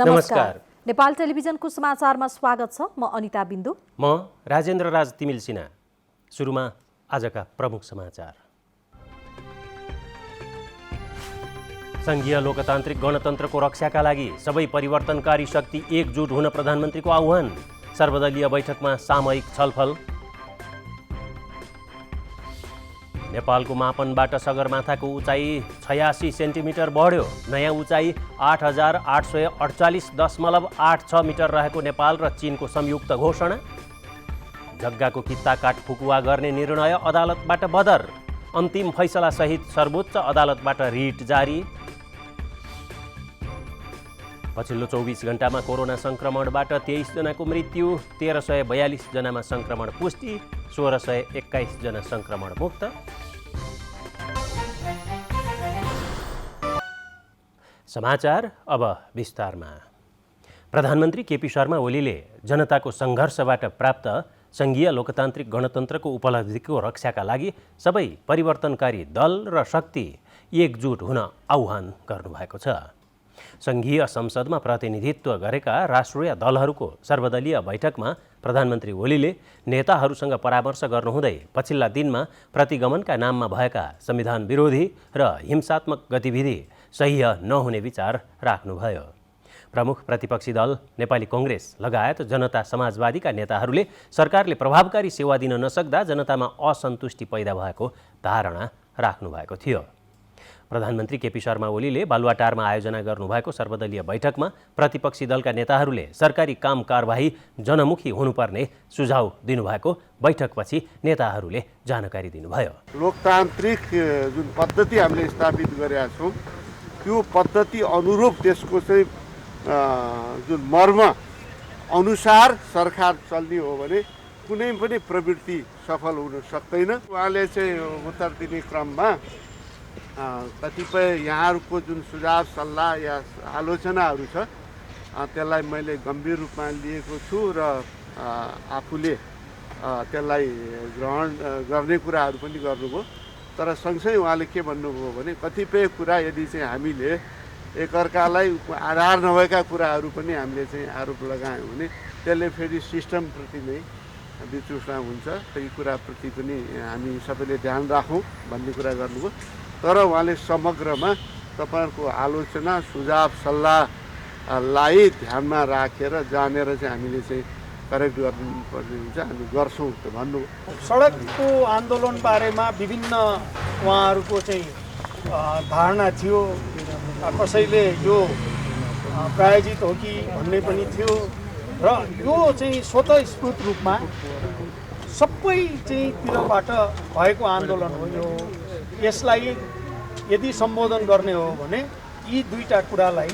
नमस्कार। नेपाल टेलिभिजनको समाचारमा स्वागत छ। म अनिता बिन्दु। म राजेन्द्र राज तिमिल सिन्हा। सुरुमा आजका प्रमुख समाचार। संघीय लोकतान्त्रिक गणतन्त्रको रक्षाका लागि सबै परिवर्तनकारी शक्ति एकजुट हुन प्रधानमन्त्रीको आह्वान। सर्वदलीय बैठकमा सामूहिक छलफल। नेपालको मापनबाट सगरमाथाको उचाइ 86 सेन्टिमिटर बढ्यो। नयाँ उचाइ 8848.86 मिटर रहेको नेपाल र चीनको संयुक्त घोषणा। जग्गाको कित्ता काट फुकुवा गर्ने निर्णय अदालतबाट बदर। अन्तिम फैसलासहित सर्वोच्च अदालतबाट रिट जारी। पछिल्लो 24 घण्टामा कोरोना संक्रमणबाट 23 जनाको मृत्यु, 1342 जनामा संक्रमण पुष्टि, 1621 जना संक्रमण मुक्त। समाचार अब विस्तारमा। प्रधानमन्त्री केपी शर्मा ओलीले जनताको सङ्घर्षबाट प्राप्त संघीय लोकतान्त्रिक गणतन्त्रको उपलब्धिको रक्षाका लागि सबै परिवर्तनकारी दल र शक्ति एकजुट हुन आह्वान गर्नुभएको छ। संघीय संसदमा प्रतिनिधित्व गरेका राष्ट्रिय दलहरूको सर्वदलीय बैठकमा प्रधानमन्त्री ओलीले नेताहरूसँग परामर्श गर्नुहुँदै पछिल्ला दिनमा प्रतिगमनका नाममा भएका संविधान विरोधी र हिंसात्मक गतिविधि सह्य नहुने विचार राख्नुभयो। प्रमुख प्रतिपक्षी दल नेपाली कांग्रेस लगायत जनता समाजवादीका नेताहरूले सरकारले प्रभावकारी सेवा दिन नसक्दा जनतामा असन्तुष्टि पैदा भएको धारणा राख्नुभएको थियो। प्रधानमन्त्री केपी शर्मा ओलीले बालुवाटारमा आयोजना गर्नुभएको सर्वदलीय बैठकमा प्रतिपक्षी दलका नेताहरूले सरकारी काम कारबाही जनमुखी हुनुपर्ने सुझाव दिनुभएको बैठकपछि नेताहरूले जानकारी दिनुभयो। लोकतान्त्रिक जुन पद्धति हामीले स्थापित गरेका छौँ त्यो पद्धति अनुरूप त्यसको चाहिँ जुन मर्म अनुसार सरकार चल्ने हो भने कुनै पनि प्रवृत्ति सफल हुन सक्दैन। उहाँले चाहिँ उत्तर दिने क्रममा कतिपय यहाँहरूको जुन सुझाव सल्लाह या आलोचनाहरू छ त्यसलाई मैले गम्भीर रूपमा लिएको छु र आफूले त्यसलाई ग्रहण गर्ने कुराहरू पनि गर्नुभयो। तर सँगसँगै उहाँले के भन्नुभयो भने कतिपय कुरा यदि चाहिँ हामीले एकअर्कालाई आधार नभएका कुराहरू पनि हामीले चाहिँ आरोप लगायौँ भने त्यसले फेरि सिस्टमप्रति नै वितृष्णा हुन्छ। त्यही कुराप्रति पनि हामी सबैले ध्यान राखौँ भन्ने कुरा गर्नुभयो। तर उहाँले समग्रमा तपाईँहरूको आलोचना सुझाव सल्लाहलाई ध्यानमा राखेर जानेर चाहिँ हामीले चाहिँ करेक्ट गर्नुपर्ने हुन्छ, हामी गर्छौँ त भन्नु। सडकको आन्दोलन बारेमा विभिन्न उहाँहरूको चाहिँ धारणा थियो। कसैले यो प्रायोजित हो कि भन्ने पनि थियो र यो चाहिँ स्वतःस्फूर्त रूपमा सबै चाहिँ तिरबाट भएको आन्दोलन हो। यो यसलाई यदि सम्बोधन गर्ने हो भने यी दुईटा कुरालाई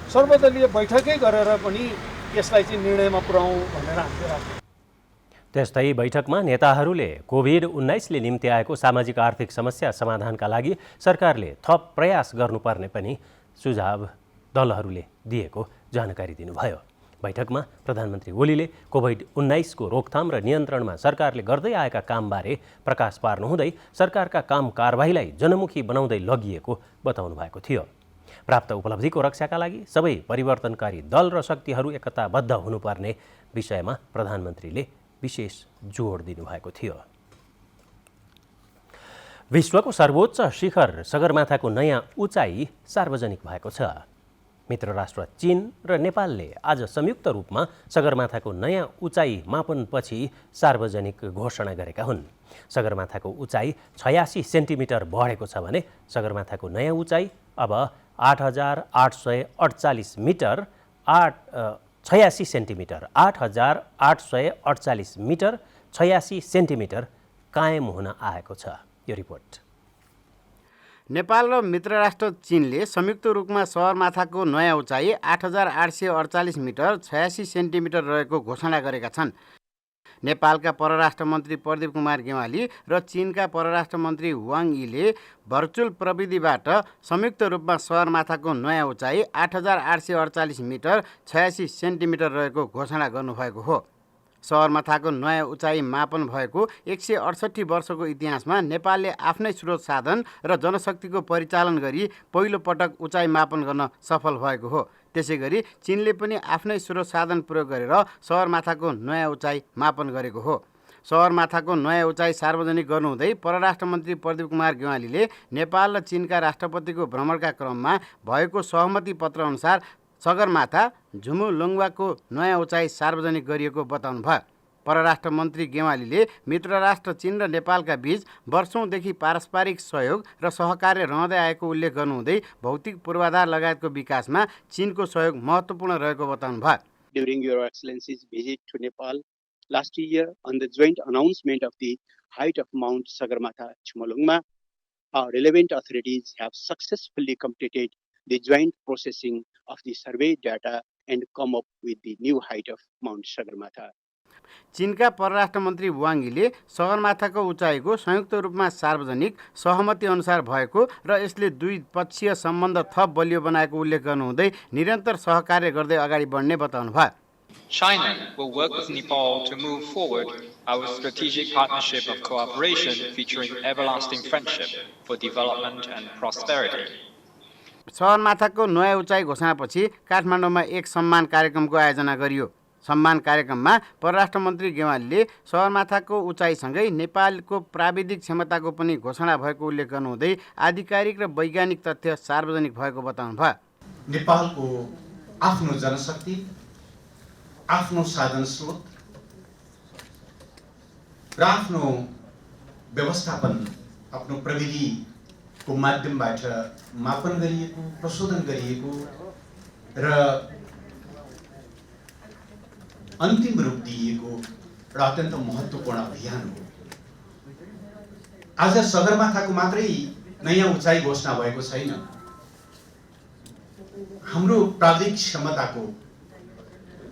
सर्वदलीय बैठकै गरेर पनि यसलाई चाहिँ निर्णयमा पुर्याउँ भनेर हामीले राख्छौँ। त्यस्तै बैठकमा नेताहरूले कोभिड-19ले निम्ति आएको सामाजिक आर्थिक समस्या समाधानका लागि सरकारले थप प्रयास गर्नुपर्ने पनि सुझाव दलहरूले दिएको जानकारी दिनुभयो। बैठकमा प्रधानमन्त्री ओलीले कोभिड-19 को रोकथाम र नियन्त्रणमा सरकारले गर्दै आएका कामबारे प्रकाश पार्नुहुँदै सरकारका काम कारबाहीलाई जनमुखी बनाउँदै लगिएको बताउनु भएको थियो। प्राप्त उपलब्धिको रक्षाका लागि सबै परिवर्तनकारी दल र शक्तिहरू एकताबद्ध हुनुपर्ने विषयमा प्रधानमन्त्रीले विशेष जोड दिनुभएको थियो। विश्वको सर्वोच्च शिखर सगरमाथाको नयाँ उचाइ सार्वजनिक भएको छ। मित्र राष्ट्र चीन र नेपालले आज संयुक्त रूपमा सगरमाथाको नयाँ उचाइ मापनपछि सार्वजनिक घोषणा गरेका हुन्। सगरमाथाको उचाइ 86 सेन्टिमिटर बढेको छ भने सगरमाथाको नयाँ उचाइ अब 8848 मिटर 86 सेन्टिमिटर 8848 मिटर 86 सेन्टिमिटर कायम हुन आएको छ। यो रिपोर्ट। नेपाल र मित्र राष्ट्र चीनले संयुक्त रूपमा सगरमाथाको नयाँ उचाइ 8848 मिटर 86 सेन्टिमिटर रहेको घोषणा गरेका छन्। नेपालका परराष्ट्र मन्त्री प्रदीप कुमार गेवाली र चीनका परराष्ट्र मन्त्री वाङ यीले भर्चुअल प्रविधिबाट संयुक्त रूपमा सगरमाथाको नयाँ उचाइ 8848 मिटर 86 सेन्टिमिटर रहेको घोषणा गर्नुभएको हो। सगरमाथाको नयाँ उचाइ मापन भएको 168 वर्षको इतिहासमा नेपालले आफ्नै स्रोत साधन र जनशक्तिको परिचालन गरी पहिलो पटक उचाइ मापन गर्न सफल भएको हो। त्यसै गरी चीनले पनि आफ्नै स्रोत साधन प्रयोग गरेर सगरमाथाको नयाँ उचाइ मापन गरेको हो। सगरमाथाको नयाँ उचाइ सार्वजनिक गर्नुहुँदै परराष्ट्र मन्त्री प्रदीप कुमार गेवालीले नेपाल र चीनका राष्ट्रपतिको भ्रमणका क्रममा भएको सहमति पत्र अनुसार सगरमाथा झुमुलुङ्गवाको नयाँ उचाइ सार्वजनिक गरिएको बताउनुभयो। परराष्ट्र मन्त्री गेवालीले मित्र राष्ट्र चीन र नेपालका बीच वर्षौँदेखि पारस्परिक सहयोग र सहकार्य रहँदै आएको उल्लेख गर्नुहुँदै भौतिक पूर्वाधार लगायतको विकासमा चीनको सहयोग महत्त्वपूर्ण रहेको बताउनुभयो। During Your Excellency's visit to Nepal last year on the joint announcement of the height of Mount Sagarmatha Chumolungma, our relevant authorities have successfully completed the joint processing of the survey data and come up with the new height of Mount Sagarmatha. चीनका परराष्ट्र मन्त्री वाङ्गीले सगरमाथाको उचाइको संयुक्त रूपमा सार्वजनिक सहमति अनुसार भएको र यसले द्विपक्षीय सम्बन्ध थप बलियो बनाएको उल्लेख गर्नुहुँदै निरन्तर सहकार्य गर्दै अगाडि बढ्ने बताउनुभयो। China will work with Nepal to move forward our strategic partnership of cooperation featuring everlasting friendship for development and prosperity. सगरमाथाको नयाँ उचाइ घोषणापछि काठमाडौँमा एक सम्मान कार्यक्रमको आयोजना गरियो। सम्मान कार्यक्रममा परराष्ट्र मन्त्री गेवालीले सगरमाथाको उचाइसँगै नेपालको प्राविधिक क्षमताको पनि घोषणा भएको उल्लेख गर्नुहुँदै आधिकारिक र वैज्ञानिक तथ्य सार्वजनिक भएको बताउनुभयो। नेपालको आफ्नो जनशक्ति, आफ्नो साधन स्रोत र आफ्नो व्यवस्थापन, आफ्नो प्रविधिको माध्यमबाट मापन गरिएको, प्रशोधन गरिएको र अन्तिम रूप दिइएको र अत्यन्त महत्त्वपूर्ण अभियान हो। आज सगरमाथाको मात्रै नयाँ उचाइ घोषणा भएको छैन, हाम्रो प्राविधिक क्षमताको,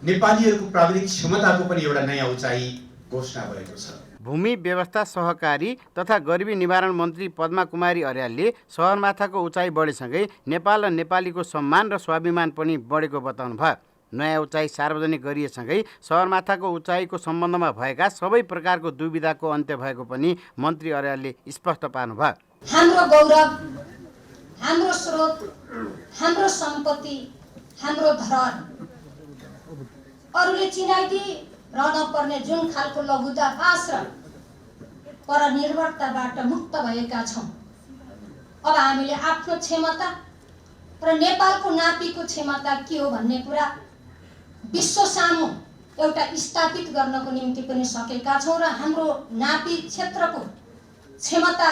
नेपालीहरूको प्राविधिक क्षमताको पनि एउटा नयाँ उचाइ घोषणा भएको छ। भूमि व्यवस्था सहकारी तथा गरिबी निवारण मन्त्री पद्मा कुमारी अर्यालले सगरमाथाको उचाइ बढेसँगै नेपाल र नेपालीको सम्मान र स्वाभिमान पनि बढेको बताउनुभयो। नयाँ उचाइ सार्वजनिक गरिएसँगै सगरमाथाको उचाइको सम्बन्धमा भएका सबै प्रकारको दुविधाको अन्त्य भएको पनि मन्त्री अर्यालले स्पष्ट पार्नुभयो। हाम्रो गौरव, हाम्रो स्रोत, हाम्रो सम्पत्ति, हाम्रो धरोहर अरूले चिनाइदिई रहन पर्ने जुन खालको लघुतावास र परनिर्भरताबाट मुक्त भएका छौँ, अब हामीले आफ्नो क्षमता र नेपालको नापीको क्षमता के हो भन्ने कुरा विश्व सामु एउटा स्थापित गर्नको निम्ति पनि सकेका छौँ र हाम्रो नापी क्षेत्रको क्षमता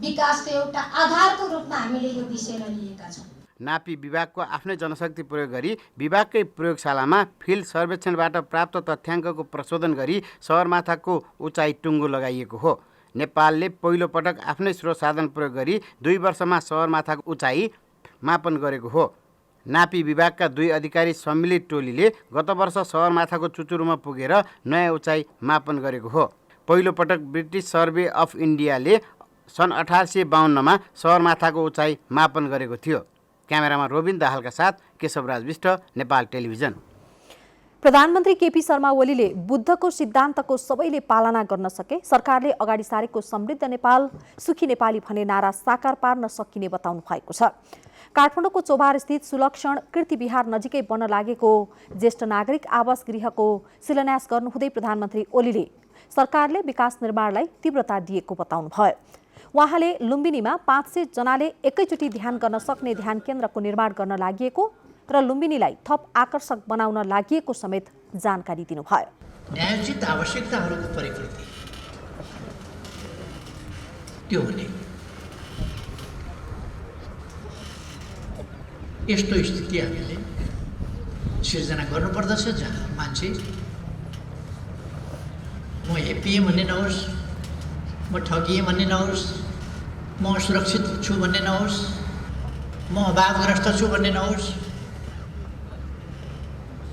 विकासको एउटा आधारको रूपमा हामीले यो विषयलाई लिएका छौँ। नापी विभागको आफ्नै जनशक्ति प्रयोग गरी विभागकै प्रयोगशालामा फिल्ड सर्वेक्षणबाट प्राप्त तथ्याङ्कको प्रशोधन गरी सगरमाथाको उचाइ टुङ्गो लगाइएको हो। नेपालले पहिलो पटक आफ्नै स्रोत साधन प्रयोग गरी 2 वर्षमा सगरमाथाको उचाइ मापन गरेको हो। नापी विभागका 2 अधिकारी सम्मिलित टोलीले गत वर्ष सगरमाथाको चुचुरोमा पुगेर नयाँ उचाइ मापन गरेको हो। पहिलो पटक ब्रिटिस सर्वे अफ इन्डियाले सन् 1852मा सगरमाथाको उचाइ मापन गरेको थियो। क्यामेरामा रोबिन दाहालका साथ केशवराज विष्ट, नेपाल टेलिभिजन। प्रधानमन्त्री केपी शर्मा ओलीले बुद्धको सिद्धान्तको सबैले पालना गर्न सके सरकारले अगाडि सारेको समृद्ध नेपाल सुखी नेपाली भन्ने नारा साकार पार्न सकिने बताउनु भएको छ। काठमाडौँको चोभार स्थित सुलक्षण कीर्ति विहार नजिकै बन्न लागेको ज्येष्ठ नागरिक आवास गृहको शिलान्यास गर्नुहुँदै प्रधानमन्त्री ओलीले सरकारले विकास निर्माणलाई तीव्रता दिएको बताउनु भयो। उहाँले लुम्बिनीमा 500 जनाले एकैचोटि ध्यान गर्न सक्ने ध्यान केन्द्रको निर्माण गर्न लागि र लुम्बिनीलाई थप आकर्षक बनाउन लागि समेत जानकारी दिनुभयो। न्यायोचित आवश्यकताहरूको परिपूर्ति त्यो हुने यस्तो स्थिति हामीले सिर्जना गर्नुपर्दछ जहाँ मान्छे म हेपिएँ भन्ने नहोस्, म ठगिएँ भन्ने नहोस्, म सुरक्षित छु भन्ने नहोस्, म अभावग्रस्त छु भन्ने नहोस्।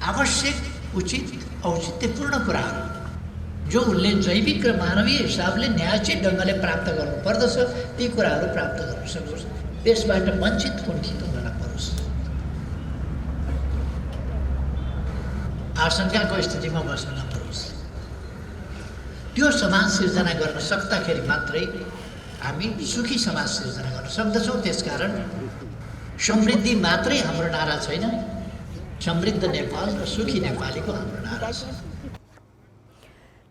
आवश्यक उचित औचित्यपूर्ण कुराहरू जो उनले जैविक र मानवीय हिसाबले न्यायोचित ढङ्गले प्राप्त गर्नुपर्दछ ती कुराहरू प्राप्त गर्न सकोस्, त्यसबाट वञ्चित कुण्ठित हुन नपरोस्। आशंकाको स्थितिमा बस्न नपरोस्। त्यो समाज सिर्जना गर्न सक्दाखेरि मात्रै हामी सुखी समाज सिर्जना गर्न सक्दछौँ। त्यसकारण समृद्धि मात्रै हाम्रो नारा छैन, समृद्ध नेपाल र सुखी नेपालीको हाम्रो नारा छ।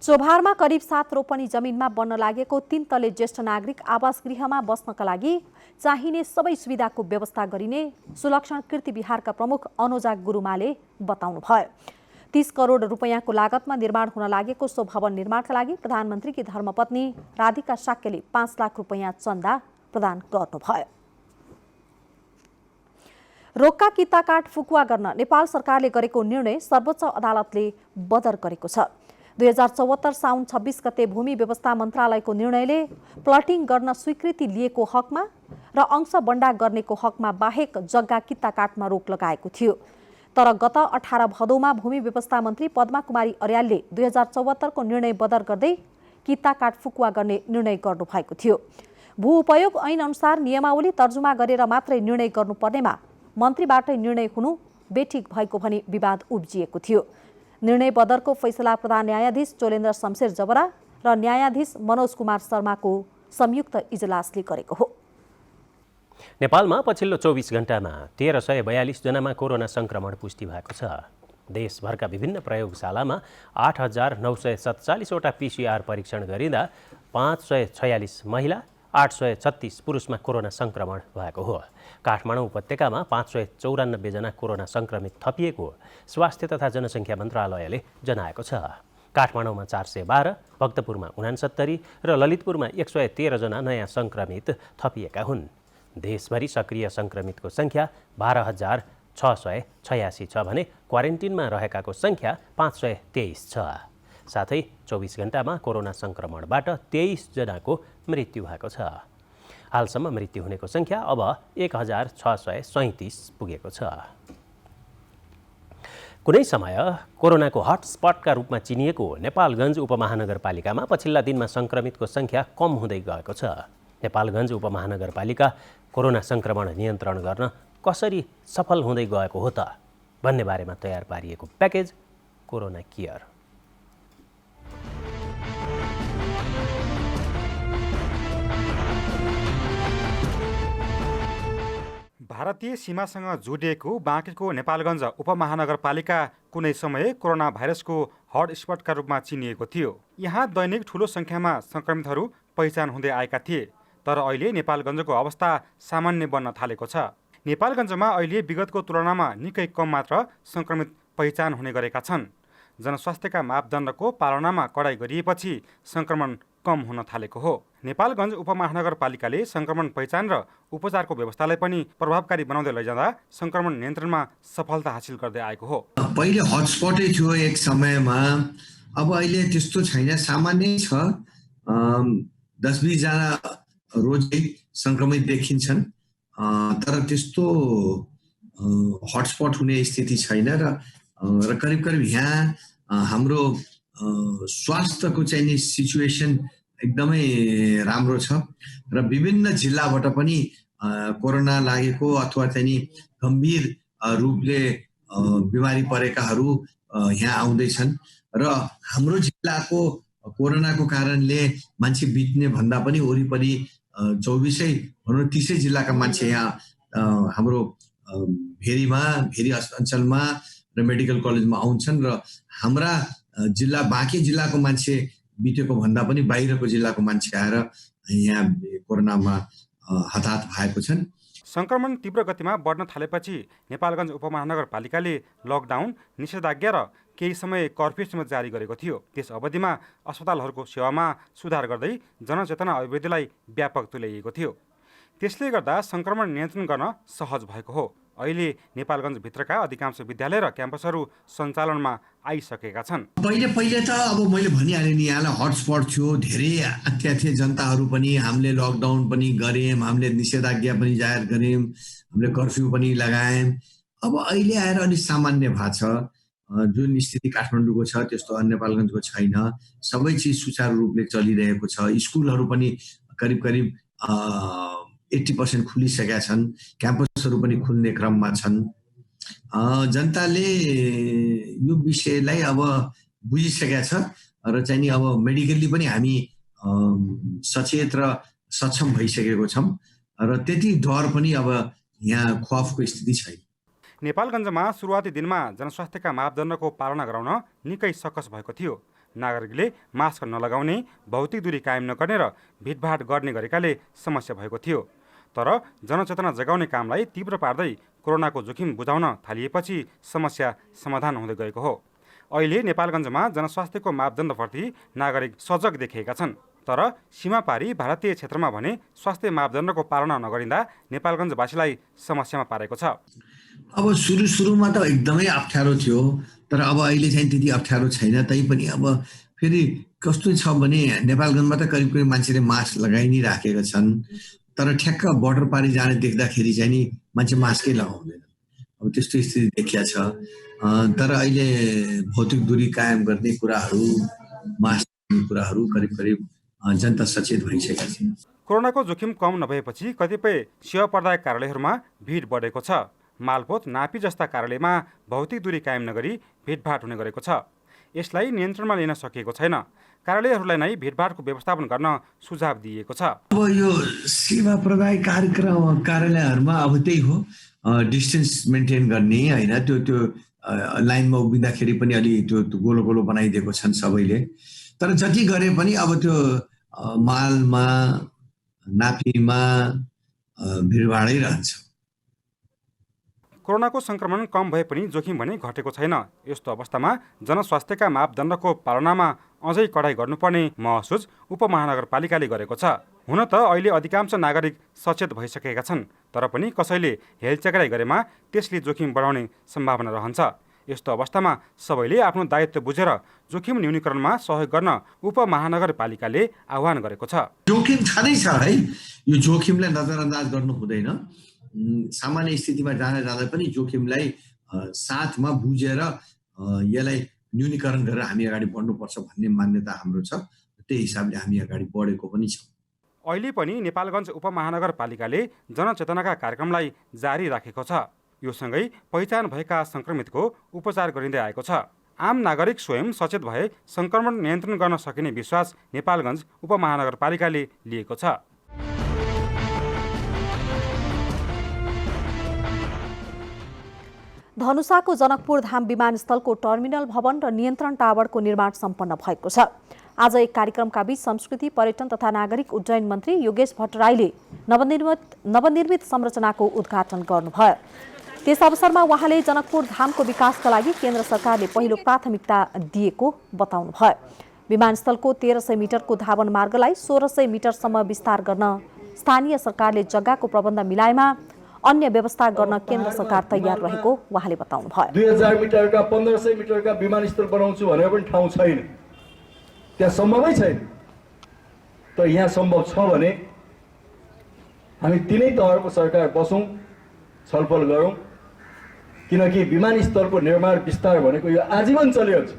चोभारमा करिब 7 रोपनी जमिनमा बन्न लागेको 3 तले ज्येष्ठ नागरिक आवास गृहमा बस्नका लागि चाहिने सबै सुविधाको व्यवस्था गरिने सुलक्षण कीर्ति विहारका प्रमुख अनुजा गुरुमाले बताउनुभयो। 30 करोड रुपैयाँको लागतमा निर्माण हुन लागेको सो भवन निर्माणका लागि प्रधानमन्त्रीकी धर्मपत्नी राधिका शाक्यले 5 लाख रुपैयाँ चन्दा प्रदान गर्नुभयो। रोक्का किता काठ फुकुवा गर्न नेपाल सरकारले गरेको निर्णय सर्वोच्च अदालतले बदर गरेको छ। 2074 साउन 26 गते भूमि व्यवस्था मन्त्रालयको निर्णयले प्लटिङ गर्न स्वीकृति लिएको हकमा र अंश बण्डा गर्नेको हकमा बाहेक जग्गा किता काठमा रोक लगाएको थियो। तर गत 18 भदौमा भूमि व्यवस्था मन्त्री पद्मा कुमारी अर्यालले 2074 को निर्णय बदर गर्दै किता काठ फुकुवा गर्ने निर्णय गर्नुभएको थियो। भू उपयोग ऐन अनुसार नियमावली तर्जुमा गरेर मात्रै निर्णय गर्नुपर्नेमा मन्त्रीबाटै निर्णय हुनु बेठिक भएको भनी विवाद उब्जिएको थियो। निर्णय बदरको फैसला प्रधान न्यायाधीश चोलेन्द्र शमशेर जबरा र न्यायाधीश मनोज कुमार शर्माको संयुक्त इजलासले गरेको हो। नेपालमा पछिल्लो 24 घण्टामा 1342 जनामा कोरोना संक्रमण पुष्टि भएको छ। देशभरका विभिन्न प्रयोगशालामा 8947 वटा PCR परीक्षण गरिँदा 546 महिला 836 पुरुषमा कोरोना संक्रमण भएको हो। काठमाडौँ उपत्यकामा 594 जना कोरोना संक्रमित थपिएको स्वास्थ्य तथा जनसङ्ख्या मन्त्रालयले जनाएको छ। काठमाडौँमा 412, भक्तपुरमा 69 र ललितपुरमा 113 जना नयाँ संक्रमित थपिएका हुन्। देशभरि सक्रिय संक्रमितको सङ्ख्या 12,686 छ भने क्वारेन्टिनमा रहेकाको सङ्ख्या 523 छ। साथै 24 घण्टामा कोरोना संक्रमणबाट 23 जनाको मृत्यु भएको छ। हालसम्म मृत्यु हुनेको सङ्ख्या अब 1637 पुगेको छ। कुनै समय कोरोनाको हटस्पटका रूपमा चिनिएको नेपालगञ्ज उपमहानगरपालिकामा पछिल्ला दिनमा संक्रमितको सङ्ख्या कम हुँदै गएको छ। नेपालगञ्ज उपमहानगरपालिका कोरोना संक्रमण नियन्त्रण गर्न कसरी सफल हुँदै गएको हो त भन्ने बारेमा तयार पारिएको प्याकेज कोरोना केयर। भारतीय सीमासँग जोडिएको बाँकेको नेपालगञ्ज उपमहानगरपालिका कुनै समय कोरोना भाइरसको हटस्पटका रूपमा चिनिएको थियो। यहाँ दैनिक ठूलो सङ्ख्यामा संक्रमितहरू पहिचान हुँदै आएका थिए। तर अहिले नेपालगञ्जको अवस्था सामान्य बन्न थालेको छ। नेपालगञ्जमा अहिले विगतको तुलनामा निकै कम मात्र संक्रमित पहिचान हुने गरेका छन्। जनस्वास्थ्यका मापदण्डको पालनामा कडाई गरिएपछि संक्रमण कम हुन थालेको हो। नेपालगञ्ज उपमहानगरपालिकाले संक्रमण पहिचान र उपचारको व्यवस्थालाई पनि प्रभावकारी बनाउँदै लैजाँदा संक्रमण नियन्त्रणमा सफलता हासिल गर्दै आएको हो। पहिले हटस्पटै थियो एक समयमा, अब अहिले त्यस्तो छैन, सामान्य छ। 10-20 जना रोजै संक्रमित देखिन्छन्, तर त्यस्तो हटस्पट हुने स्थिति छैन। र करिब करिब यहाँ हाम्रो स्वास्थ्यको चाहिँ सिचुएसन एकदमै राम्रो छ र विभिन्न जिल्लाबाट पनि कोरोना लागेको अथवा चाहिँ गम्भीर रूपले बिमारी परेकाहरू यहाँ आउँदैछन् र हाम्रो जिल्लाको कोरोनाको कारणले मान्छे बित्ने भन्दा पनि वरिपरि 30 जिल्लाका मान्छे यहाँ हाम्रो भेरी अञ्चलमा र मेडिकल कलेजमा आउँछन् र हाम्रा जिल्ला बाँके जिल्लाको मान्छे बितेको भन्दा पनि बाहिरको जिल्लाको मान्छे आएर यहाँ कोरोनामा हताहत भएको छन्। संक्रमण तीव्र गतिमा बढ्न थालेपछि नेपालगञ्ज उपमहानगरपालिकाले लकडाउन, निषेधाज्ञा र केही समय कर्फ्यू समेत जारी गरेको थियो। त्यस अवधिमा अस्पतालहरूको सेवामा सुधार गर्दै जनचेतना अभिवृद्धिलाई व्यापक तुल्याइएको थियो। त्यसले गर्दा संक्रमण नियन्त्रण गर्न सहज भएको हो। अहिले नेपालगञ्जभित्रका अधिकांश विद्यालय र क्याम्पसहरू सञ्चालनमा आइसकेका छन्। पहिले त अब मैले भनिहालेँ नि, यहाँलाई हटस्पट थियो, धेरै आत्या थिए जनताहरू पनि। हामीले लकडाउन पनि गऱ्यौँ, हामीले निषेधाज्ञा पनि जाहेर गऱ्यौँ, हामीले कर्फ्यू पनि लगायौँ। अब अहिले आएर अलिक सामान्य भएको छ। जुन स्थिति काठमाडौँको छ त्यस्तो नेपालगञ्जको छैन। सबै चिज सुचारू रूपले चलिरहेको छ। स्कुलहरू पनि करिब 80% खुलिसकेका छन्। क्याम्पसहरू पनि खुल्ने क्रममा छन्। जनताले यो विषयलाई अब बुझिसकेका छ र चाहिँ अब मेडिकली पनि हामी सचेत र सक्षम भइसकेको छौँ र त्यति डर पनि अब यहाँ खौफको स्थिति छैन। नेपालगञ्जमा सुरुवाती दिनमा जनस्वास्थ्यका मापदण्डको पालना गराउन निकै सकस भएको थियो। नागरिकले मास्क नलगाउने, भौतिक दूरी कायम नगर्ने र भिडभाड गर्ने गरेकाले समस्या भएको थियो। तर जनचेतना जगाउने कामलाई तीव्र पार्दै कोरोनाको जोखिम बुझाउन थालिएपछि समस्या समाधान हुँदै गएको हो। अहिले नेपालगञ्जमा जनस्वास्थ्यको मापदण्डप्रति नागरिक सजग देखिएका छन्। तर सीमापारी भारतीय क्षेत्रमा भने स्वास्थ्य मापदण्डको पालना नगरिँदा नेपालगञ्जवासीलाई समस्यामा पारेको छ। अब सुरुमा त एकदमै अप्ठ्यारो थियो, तर अब अहिले चाहिँ त्यति अप्ठ्यारो छैन। तैपनि अब फेरि कस्तो छ भने नेपालगञ्जमा त करिब मान्छेले मास्क लगाइ नै राखेका छन्, तर ठ्याक्क बोर्डर पारी जाने देख्दाखेरि चाहिँ नि मान्छे मास्कै लगाउँदैन। अब त्यस्तो स्थिति देखिया छ। तर अहिले भौतिक दूरी कायम गर्ने कुराहरू, मास्क लगाउने कुराहरू करिब जनता सचेत भइसकेका छन्। कोरोनाको जोखिम कम नभएपछि कतिपय सेवा प्रदायक कार्यालयहरूमा भिड बढेको छ। मालपोत, नापी जस्ता कार्यालयमा भौतिक दूरी कायम नगरी भिडभाड हुने गरेको छ। यसलाई नियन्त्रणमा लिन सकिएको छैन। कार्यालयहरूलाई नै भिडभाडको व्यवस्थापन गर्न सुझाव दिइएको छ। अब यो सेवा प्रदायक कार्यालयहरूमा अब त्यही हो, डिस्टेन्स मेन्टेन गर्ने होइन। त्यो लाइनमा उभिँदाखेरि पनि अलि त्यो गोलो गोलो बनाइदिएको छन् सबैले। तर जति गरे पनि अब त्यो मालमा, नापीमा भिडभाडै रहन्छ। कोरोनाको संक्रमण कम भए पनि जोखिम भने घटेको छैन। यस्तो अवस्थामा जनस्वास्थ्यका मापदण्डको पालनामा अझै कडाई गर्नुपर्ने महसुस उपमहानगरपालिकाले गरेको छ। हुन त अहिले अधिकांश नागरिक सचेत भइसकेका छन्, तर पनि कसैले हेलचेक्राइ गरेमा त्यसले जोखिम बढाउने सम्भावना रहन्छ। यस्तो अवस्थामा सबैले आफ्नो दायित्व बुझेर जोखिम न्यूनीकरणमा सहयोग गर्न उपमहानगरपालिकाले आह्वान गरेको छ। जोखिम छँदैछ है, यो जोखिमलाई नजरअन्दाज गर्नु हुँदैन। सामान्य स्थितिमा जाँदा पनि जोखिमलाई साथमा बुझेर यसलाई न्यूनीकरण गरेर हामी अगाडि बढ्नुपर्छ भन्ने मान्यता हाम्रो छ। त्यही हिसाबले हामी अगाडि बढेको पनि छौँ। अहिले पनि नेपालगञ्ज उपमहानगरपालिकाले जनचेतनाका कार्यक्रमलाई जारी राखेको छ। यो सँगै पहिचान भएका संक्रमितको उपचार गरिँदै आएको छ। आम नागरिक स्वयं सचेत भए संक्रमण नियन्त्रण गर्न सकिने विश्वास नेपालगञ्ज उपमहानगरपालिकाले लिएको छ। धनुषाको जनकपुर धाम विमानस्थलको टर्मिनल भवन र नियन्त्रण टावरको निर्माण सम्पन्न भएको छ। आज एक कार्यक्रमका बीच संस्कृति, पर्यटन तथा नागरिक उड्डयन मन्त्री योगेश भट्टराईले नवनिर्मित संरचनाको उद्घाटन गर्नुभयो। त्यस अवसरमा उहाँले जनकपुर धामको विकासका लागि केन्द्र सरकारले पहिलो प्राथमिकता दिएको बताउनुभयो। विमानस्थलको 1300 मिटरको धावन मार्गलाई 1600 मिटरसम्म विस्तार गर्न स्थानीय सरकारले जग्गाको प्रबन्ध मिलाएमा अन्य व्यवस्था गर्न केन्द्र सरकार तयार रहेको उहाँले बताउनुभयो। 2000 मिटरका 1500 मिटरका विमानस्थल बनाउँछु भनेर पनि ठाउँ छैन, त्यहाँ सम्भवै छैन। तर यहाँ सम्भव छ भने हामी तिनै तहको सरकार बसौँ, छलफल गरौँ, किनकि विमानस्थलको निर्माण विस्तार भनेको यो आजीवन चलिरहन्छ।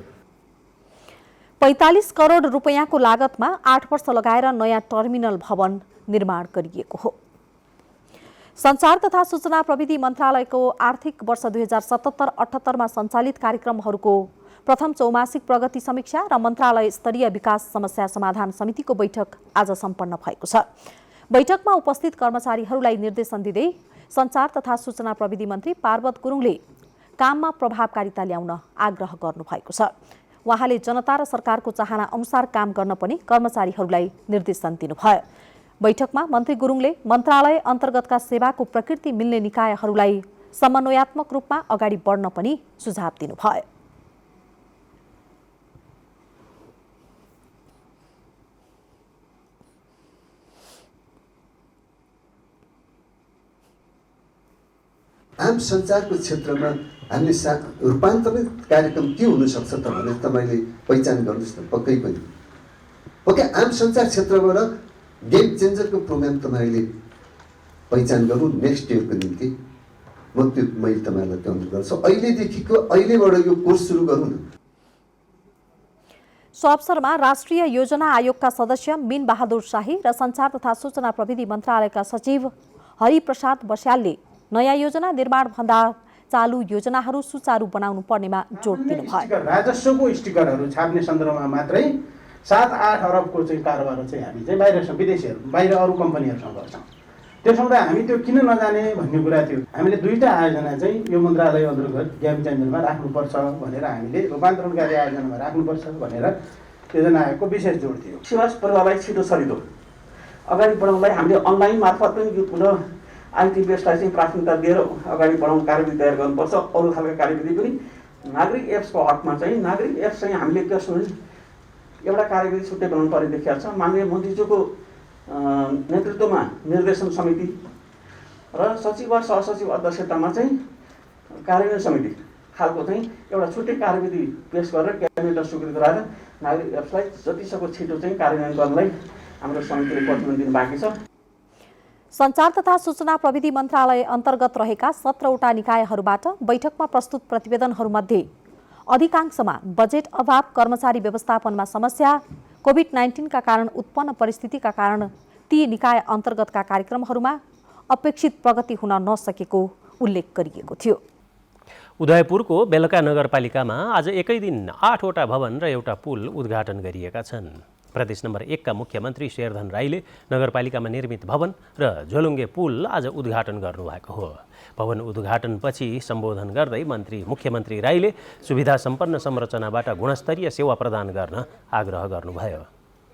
45 करोड रुपैयाँको लागतमा 8 वर्ष लगाएर नयाँ टर्मिनल भवन निर्माण गरिएको हो। सञ्चार तथा सूचना प्रविधि मन्त्रालयको आर्थिक वर्ष 2077-78 सञ्चालित कार्यक्रमहरूको प्रथम चौमासिक प्रगति समीक्षा र मन्त्रालय स्तरीय विकास समस्या समाधान समितिको बैठक आज सम्पन्न भएको छ। बैठकमा उपस्थित कर्मचारीहरूलाई निर्देशन दिँदै सञ्चार तथा सूचना प्रविधि मन्त्री पार्वत गुरुङले काममा प्रभावकारिता ल्याउन आग्रह गर्नुभएको छ। उहाँले जनता र सरकारको चाहना अनुसार काम गर्न पनि कर्मचारीहरूलाई निर्देशन दिनुभयो। बैठकमा मन्त्री गुरुङले मन्त्रालय अन्तर्गतका सेवाको प्रकृति मिल्ने निकायहरूलाई समन्वयात्मक रूपमा अगाडि बढ्न पनि सुझाव दिनुभयो। आम सञ्चारको क्षेत्रमा हामीले रूपान्तरित कार्यक्रम के हुनसक्छ त भनेर तपाईँले पहिचान गर्नुहोस् न। पक्कै आम सञ्चार क्षेत्रबाट गेम चेन्जरको प्रोग्राम तपाईँले पहिचान गर्नु नेक्स्ट इयरको निम्ति। मैले तपाईँलाई त्यो अनुरोध गर्छु, अहिलेबाट यो कोर्स सुरु गरौँ न। सो अवसरमा राष्ट्रिय योजना आयोगका सदस्य मीन बहादुर शाही र सञ्चार तथा सूचना प्रविधि मन्त्रालयका सचिव हरिप्रसाद बस्यालले नयाँ योजना निर्माण भन्दा चालू योजनाहरू सुचारू बनाउनु पर्नेमा जोड दिनुभयो। राजस्वको स्टिकरहरू छाप्ने सन्दर्भमा मात्रै 7-8 अरबको चाहिँ कारोबार चाहिँ हामी चाहिँ बाहिर विदेशीहरू बाहिर अरू कम्पनीहरूसँग गर्छौँ। त्यसमा हामी त्यो किन नजाने भन्ने कुरा थियो। हामीले 2टा आयोजना चाहिँ यो मन्त्रालय अन्तर्गत गेम चेन्जरमा राख्नुपर्छ भनेर हामीले रूपान्तरणकारी आयोजनामा राख्नुपर्छ भनेर योजना आयोगको विशेष जोड थियो। सेवा प्रवाहलाई छिटो सजिलो अगाडि बढाउनलाई हामीले अनलाइन मार्फत पनि यो पुनः आइटी बेसलाई चाहिँ प्राथमिकता दिएर अगाडि बढाउन कार्यविधि तयार गर्नुपर्छ। अरू खालका कार्यविधि पनि नागरिक एप्सको हकमा चाहिँ नागरिक एप्स चाहिँ हामीले त्यसमा एउटा कार्यविधि छुट्टै बनाउनु पर्ने देखिएको छ। माननीय मन्त्रीज्यूको नेतृत्वमा निर्देशन समिति र सचिव वा सहसचिव अध्यक्षतामा चाहिँ कार्यान्वयन समिति खालको चाहिँ एउटा छुट्टै कार्यविधि पेश गरेर क्याबिनेटमा स्वीकृत गराएर नागरिक एप्सलाई जतिसक्दो छिटो चाहिँ कार्यान्वयन गर्नलाई हाम्रो समितिले प्रतिबन्ध दिनु बाँकी छ। सञ्चार तथा सूचना प्रविधि मन्त्रालय अन्तर्गत रहेका 17वटा निकायहरूबाट बैठकमा प्रस्तुत प्रतिवेदनहरूमध्ये अधिकांशमा बजेट अभाव, कर्मचारी व्यवस्थापनमा समस्या, कोभिड-19 का कारण उत्पन्न परिस्थितिका कारण ती निकाय अन्तर्गतका कार्यक्रमहरूमा अपेक्षित प्रगति हुन नसकेको उल्लेख गरिएको थियो। उदयपुरको बेलका नगरपालिकामा आज एकै दिन 8वटा भवन र एउटा पुल उद्घाटन गरिएका छन्। प्रदेश नम्बर 1 का मुख्यमन्त्री शेरधन राईले नगरपालिकामा निर्मित भवन र झोलुङ्गे पुल आज उद्घाटन गर्नुभएको हो। भवन उद्घाटनपछि सम्बोधन गर्दै मुख्यमन्त्री राईले सुविधा सम्पन्न संरचनाबाट गुणस्तरीय सेवा प्रदान गर्न आग्रह गर्नुभयो।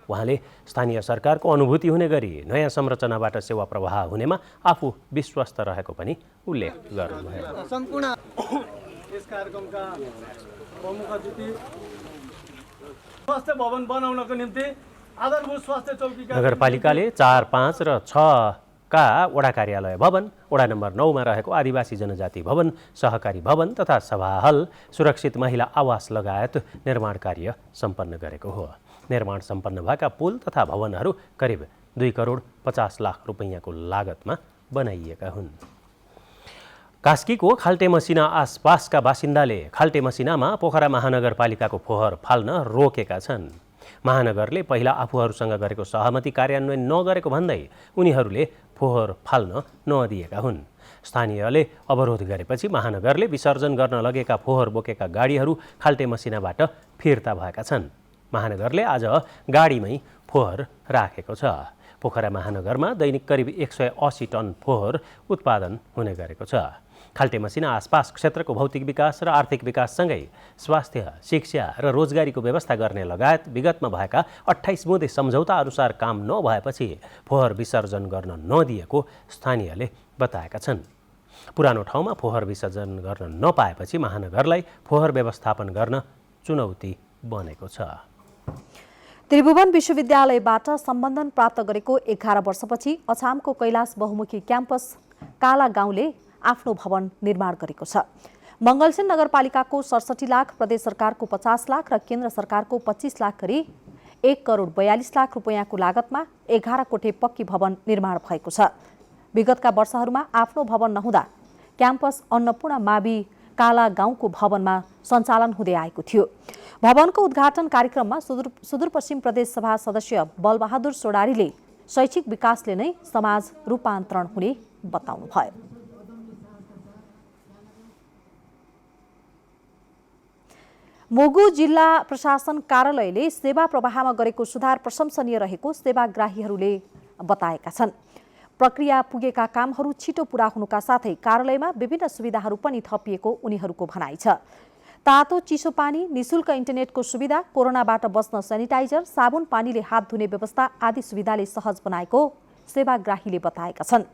उहाँले स्थानीय सरकारको अनुभूति हुने गरी नयाँ संरचनाबाट सेवा प्रवाह हुनेमा आफू विश्वस्त रहेको पनि उल्लेख गर्नुभयो। सम्पूर्ण यस कार्यक्रमका प्रमुख अतिथि स्वास्थ्य भवन बनाउनको निम्ति आधारभूत स्वास्थ्य चौकीका नगरपालिकाले 4, 5 र 6 का वडा कार्यालय भवन, वडा नम्बर 9 मा रहेको आदिवासी जनजाति भवन, सहकारी भवन तथा सभाहल, सुरक्षित महिला आवास लगायत निर्माण कार्य सम्पन्न गरेको हो। निर्माण सम्पन्न भएका पुल तथा भवनहरू करिब 2 करोड 50 लाख रुपैयाँको लागतमा बनाइएका हुन्। कास्कीको खाल्टे मसिना आसपासका बासिन्दाले खाल्टे मसिनामा पोखरा महानगरपालिकाको फोहोर फाल्न रोकेका छन्। महानगरले पहिला आफूहरूसँग गरेको सहमति कार्यान्वयन नगरेको भन्दै उनीहरूले फोहोर फाल्न नदिएका हुन्। स्थानीयले अवरोध गरेपछि महानगरले विसर्जन गर्न लगेका फोहोर बोकेका गाडीहरू खाल्टे मसिनाबाट फिर्ता भएका छन्। महानगरले आज गाडीमै फोहोर राखेको छ। पोखरा महानगरमा दैनिक करिब 180 टन फोहोर उत्पादन हुने गरेको छ। खाल्टे मसिना आसपास क्षेत्रको भौतिक विकास र आर्थिक विकाससँगै स्वास्थ्य, शिक्षा र रोजगारीको व्यवस्था गर्ने लगायत विगतमा भएका 28 बुँदे सम्झौता अनुसार काम नभएपछि फोहोर विसर्जन गर्न नदिएको स्थानीयले बताएका छन्। पुरानो ठाउँमा फोहोर विसर्जन गर्न नपाएपछि महानगरलाई फोहोर व्यवस्थापन गर्न चुनौती बनेको छ। त्रिभुवन विश्वविद्यालयबाट सम्बन्धन प्राप्त गरेको 11 वर्षपछि अछामको कैलाश बहुमुखी क्याम्पस काला गाउँले आफ्नो भवन निर्माण गरेको छ। मङ्गलसेन नगरपालिकाको 67 लाख, प्रदेश सरकारको 50 लाख र केन्द्र सरकारको 25 लाख गरी 1 करोड 42 लाख रुपैयाँको लागतमा 11 कोठे पक्की भवन निर्माण भएको छ। विगतका वर्षहरूमा आफ्नो भवन नहुँदा क्याम्पस अन्नपूर्ण मावि काला गाउँको भवनमा सञ्चालन हुँदै आएको थियो। भवनको उद्घाटन कार्यक्रममा सुदूरपश्चिम प्रदेश सभा सदस्य बलबहादुर सोडारीले शैक्षिक विकासले नै समाज रूपान्तरण हुने बताउनुभयो। मुगु जिल्ला प्रशासन कार्यालयले सेवा प्रवाहमा गरेको सुधार प्रशंसनीय रहेको सेवाग्राहीहरूले बताएका छन्। प्रक्रिया पुगेका कामहरू छिटो पूरा हुनुका साथै कार्यालयमा विभिन्न सुविधाहरू पनि थपिएको उनीहरूको भनाइ छ। तातो चिसो पानी, निशुल्क इन्टरनेटको सुविधा, कोरोनाबाट बच्न सेनिटाइजर, साबुन पानीले हात धुने व्यवस्था आदि सुविधाले सहज बनाएको सेवाग्राहीले बताएका छन्।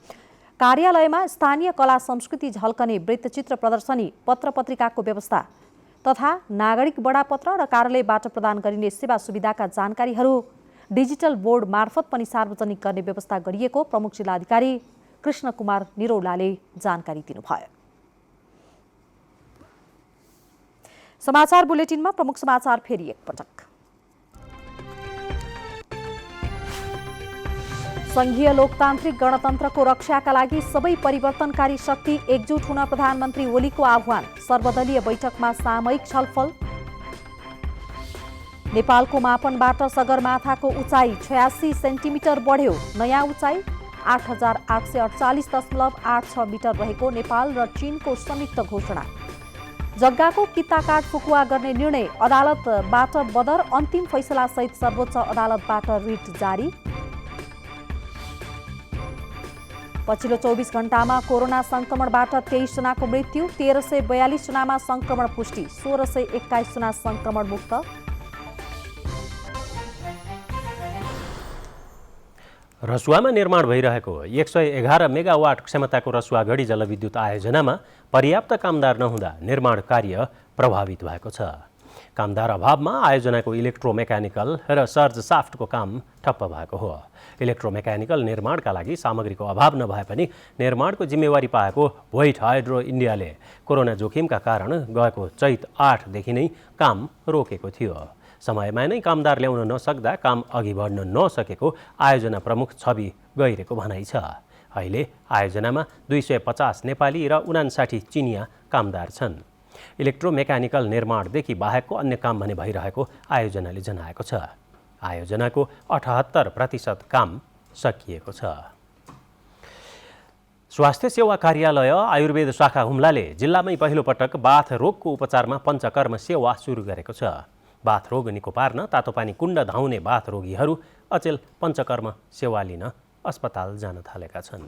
कार्यालयमा स्थानीय कला संस्कृति झल्कने वृत्तचित्र प्रदर्शनी, पत्र पत्रिकाको व्यवस्था तथा नागरिक बडापत्र र कार्यालयबाट प्रदान गरिने सेवा सुविधाका जानकारीहरू डिजिटल बोर्ड मार्फत पनि सार्वजनिक गर्ने व्यवस्था गरिएको प्रमुख जिल्लाधिकारी कृष्ण कुमार निरौलाले जानकारी दिनुभयो। समाचार बुलेटिनमा प्रमुख समाचार फेरि एकपटक। संघीय लोकतान्त्रिक गणतन्त्रको रक्षाका लागि सबै परिवर्तनकारी शक्ति एकजुट हुन प्रधानमन्त्री ओलीको आह्वान, सर्वदलीय बैठकमा सामूहिक छलफल। नेपालको मापनबाट सगरमाथाको उचाइ 86 सेन्टिमिटर बढ्यो, नयाँ उचाइ 8848.86 मिटर रहेको नेपाल र चीनको संयुक्त घोषणा। जग्गाको किताकाट फुकुवा गर्ने निर्णय, अदालतबाट बदर, अन्तिम फैसलासहित सर्वोच्च अदालतबाट रिट जारी। पछिल्लो 24 घण्टामा कोरोना संक्रमणबाट 23 जनाको मृत्यु, 1342 जनामा संक्रमण पुष्टि, 1621 जना संक्रमण मुक्त। रसुवामा निर्माण भइरहेको 111 मेगावाट क्षमताको रसुवागढी जलविद्युत आयोजनामा पर्याप्त कामदार नहुँदा निर्माण कार्य प्रभावित भएको छ। कामदार अभावमा आयोजनाको इलेक्ट्रोमेकानिकल र सर्ज साफ्टको काम ठप्प भएको हो। इलेक्ट्रोमेकानिकल निर्माणका लागि सामग्रीको अभाव नभए पनि निर्माणको जिम्मेवारी पाएको व्हाइट हाइड्रो इन्डियाले कोरोना जोखिमका कारण गएको चैत 8 देखि नै काम रोकेको थियो। समयमा नै कामदार ल्याउन नसक्दा काम अघि बढ्न नसकेको आयोजना प्रमुख छवि गैरेको भनाइ छ। अहिले आयोजनामा 250 नेपाली र 59 चिनिया कामदार छन्। इलेक्ट्रोमेकानिकल निर्माणदेखि बाहेकको अन्य काम भने भइरहेको आयोजनाले जनाएको छ। आयोजनाको 78% काम सकिएको छ। स्वास्थ्य सेवा कार्यालय आयुर्वेद शाखा हुम्लाले जिल्लामै पहिलो पटक बाथ रोगको उपचारमा पञ्चकर्म सेवा सुरु गरेको छ। बाथ रोग निको पार्न तातोपानी कुण्ड धाउने बाथ रोगीहरू अचेल पञ्चकर्म सेवा लिन अस्पताल जान थालेका छन्।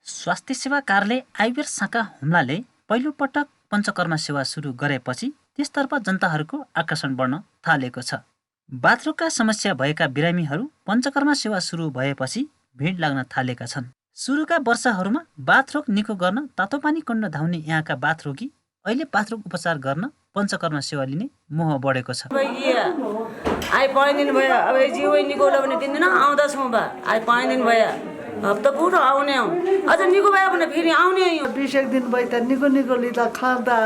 स्वास्थ्य सेवा कार्यालय आयुर्वेद शाखा हुम्लाले पहिलो पटक पञ्चकर्म सेवा सुरु गरेपछि त्यसतर्फ जनताहरूको आकर्षण बढ्न थालेको छ। बाथरोगका समस्या भएका बिरामीहरू पञ्चकर्म सेवा सुरु भएपछि भिड लाग्न थालेका छन्। सुरुका वर्षहरूमा बाथरोग निको गर्न तातोपानी कुण्ड धाउने यहाँका बाथरोगी अहिले बाथरोग उपचार गर्न पञ्चकर्म सेवा लिने मोह बढेको छ। आई 5 दिन भयो, अब जिउ निकोलो भने 3 दिन आउँदैछौँ बा, आई 5 दिन भयो, हप्ता पुरो आउने हौ, अझ निको भयो भने फेरि आउने हौ। 20 दिन भयो त निको लिँदा खाँदा।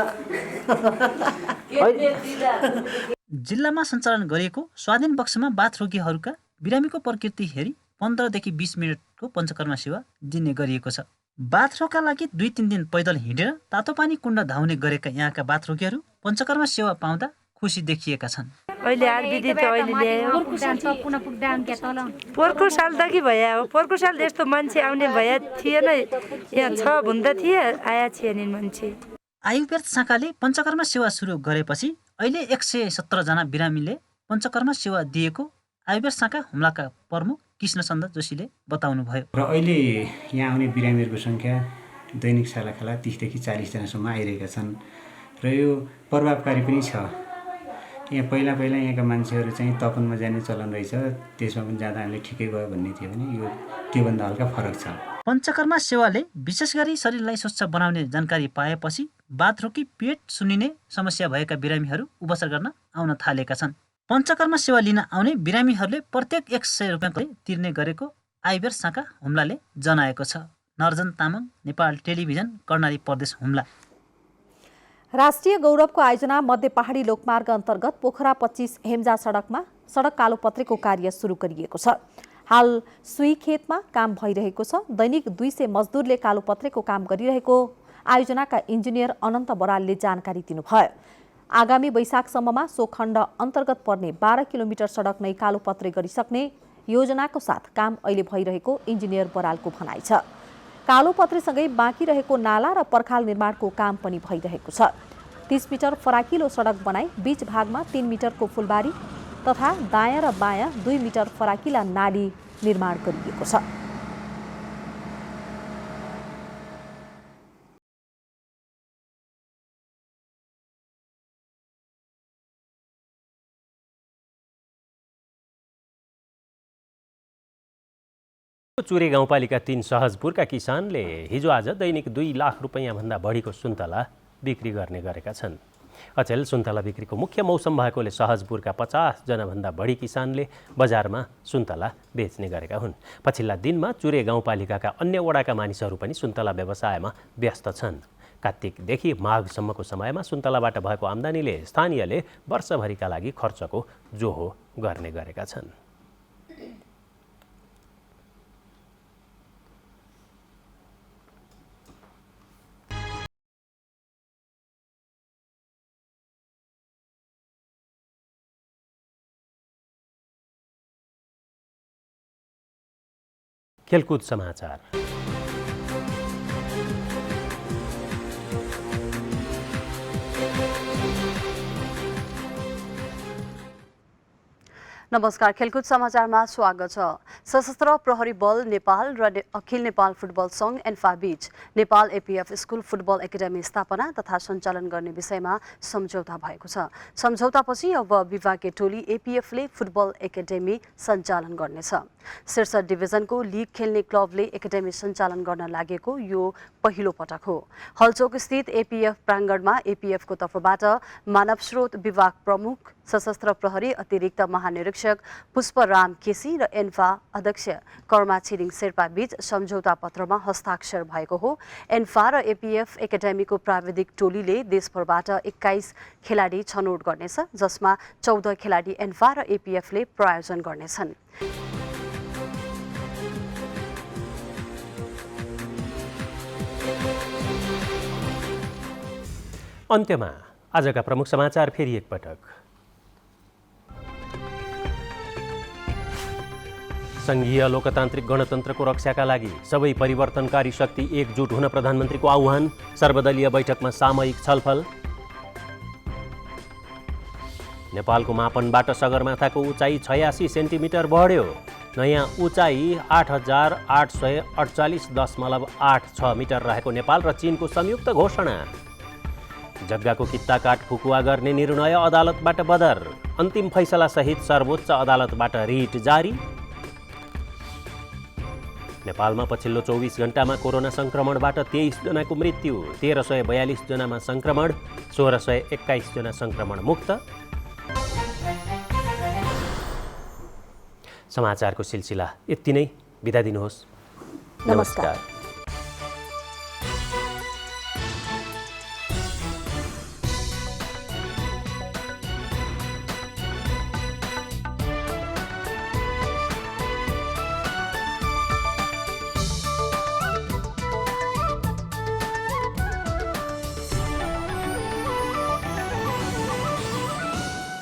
जिल्लामा सञ्चालन गरिएको स्वाधीन बक्समा बाथरोगीहरूका बिरामीको प्रकृति हेरी 15 देखि 20 मिनटको पञ्चकर्म सेवा दिने गरिएको छ। बाथरोगका लागि 2-3 दिन पैदल हिँडेर तातोपानी कुण्ड धाउने गरेका यहाँका बाथरोगीहरू पञ्चकर्म सेवा पाउँदा खुसी देखिएका छन्। अहिले हाल विधि त अहिले ल्यायो, पोहोरको सालदेखि भए हो। पोहोरको साल यस्तो मान्छे आउने भए थिएन, यहाँ 6 भन्दा थिए, आया थिएन मान्छे। आयुर्वेद शाखाले पञ्चकर्म सेवा सुरु गरेपछि अहिले 117 जना बिरामीले पञ्चकर्म सेवा दिएको आयुर्वेद शाखा हुम्लाका प्रमुख कृष्णचन्द्र जोशीले बताउनु भयो। र अहिले यहाँ आउने बिरामीहरूको सङ्ख्या दैनिक सालाखाला 30 देखि 40 जनासम्म आइरहेका छन् र यो प्रभावकारी पनि छ। यहाँ पहिला यहाँका मान्छेहरू चाहिँ तपनमा जाने चलन रहेछ, त्यसमा पनि जाँदा हामीले ठिकै गयो भन्ने थियो भने यो त्योभन्दा हल्का फरक छ। पञ्चकर्म सेवाले विशेष गरी शरीरलाई स्वच्छ बनाउने जानकारी पाएपछि बाथरोगी पेट सुन्निने समस्या भएका बिरामीहरू उपचार गर्न आउन थालेका छन्। पञ्चकर्म सेवा लिन आउने बिरामीहरूले प्रत्येक 100 रुपियाँ तिर्ने गरेको आयुर्वेद शाखा हुम्लाले जनाएको छ। नर्जन तामाङ, नेपाल टेलिभिजन, कर्णाली प्रदेश, हुम्ला। राष्ट्रिय गौरवको आयोजना मध्य पहाडी लोकमार्ग अन्तर्गत पोखरा 25 हेम्जा सडकमा सडक कालोपत्रेको कार्य सुरु गरिएको छ। हाल सुई खेतमा काम भइरहेको छ। दैनिक 200 मजदुरले कालोपत्रेको काम गरिरहेको आयोजनाका इन्जिनियर अनन्त बरालले जानकारी दिनुभयो। आगामी वैशाखसम्ममा सो खण्ड अन्तर्गत पर्ने 12 किलोमिटर सडक नै कालोपत्रे गरिसक्ने योजनाको साथ काम अहिले भइरहेको इन्जिनियर बरालको भनाइ छ। कालोपत्रेसँगै बाँकी रहेको नाला र पर्खाल निर्माणको काम पनि भइरहेको छ। 30 मिटर फराकिलो सडक बनाई बीच भागमा 3 मिटरको फुलबारी तथा दायाँ र बायाँ 2 मिटर फराकिला नाली निर्माण गरिएको छ। चुरे गाउँपालिका 3 सहजपुरका किसानले हिजो आज दैनिक 2 लाख रुपैयाँ भन्दा बढीको सुन्तला बिक्री गर्ने गरेका छन्। अचेल सुन्तला बिक्रीको मुख्य मौसम भएकोले सहजपुरका 50 जना भन्दा बढी किसानले बजारमा सुन्तला बेच्ने गरेका हुन्। पछिल्ला दिनमा चुरे गाउँपालिकाका अन्य वडाका मानिसहरू पनि सुन्तला व्यवसायमा व्यस्त छन्। कार्तिकदेखि माघसम्मको समयमा सुन्तलाबाट भएको आम्दानीले स्थानीयले वर्षभरिका लागि खर्चको जोहो गर्ने गरेका छन्। खेलकुद समाचार। नमस्कार, खेलकुद समाचारमा स्वागत छ। सशस्त्र प्रहरी बल नेपाल र अखिल नेपाल फुटबल सङ्घ एन्फा बीच Nepal APF school football academy स्थापना तथा सञ्चालन गर्ने विषयमा सम्झौता भएको छ। सम्झौतापछि अब विभागीय टोली एपीएफले फुटबल एकाडेमी सञ्चालन गर्नेछ। शीर्ष डिभिजनको लिग खेल्ने क्लबले एकाडेमी सञ्चालन गर्न लागेको यो पहिलो पटक हो। हलचोक स्थित एपीएफ प्राङ्गणमा एपीएफको तर्फबाट मानव स्रोत विभाग प्रमुख, सशस्त्र प्रहरी अतिरिक्त महानिरीक्षक पुष्पराम केसी र एन्फा अध्यक्ष कर्मा छिरिङ शेर्पा बीच सम्झौता पत्रमा हस्ताक्षर भएको हो। एन्फा र एपीएफ एकाडेमीको प्राविधिक टोलीले देशभरबाट 21 खेलाडी छनौट गर्नेछ, जसमा 14 खेलाडी एन्फा र एपीएफले प्रायोजन गर्नेछन्। अन्त्यमा आजका प्रमुख समाचार फेरि एकपटक। संघीय लोकतान्त्रिक गणतन्त्रको रक्षाका लागि सबै परिवर्तनकारी शक्ति एकजुट हुन प्रधानमन्त्रीको आह्वान, सर्वदलीय बैठकमा सामूहिक छलफल। नेपालको मापनबाट सगरमाथाको उचाइ 86 सेन्टिमिटर बढ्यो, नयाँ उचाइ 8848.86 मिटर रहेको नेपाल र चीनको संयुक्त घोषणा। जग्गाको कित्ता काट फुकुवा गर्ने निर्णय अदालतबाट बदर, अन्तिम फैसलासहित सर्वोच्च अदालतबाट रिट जारी। नेपालमा पछिल्लो 24 घण्टामा कोरोना संक्रमणबाट 23 जनाको मृत्यु, 1342 जनामा संक्रमण, 1621 जना संक्रमण मुक्त। समाचारको सिलसिला यति नै, बिदा दिनुहोस्। नमस्कार।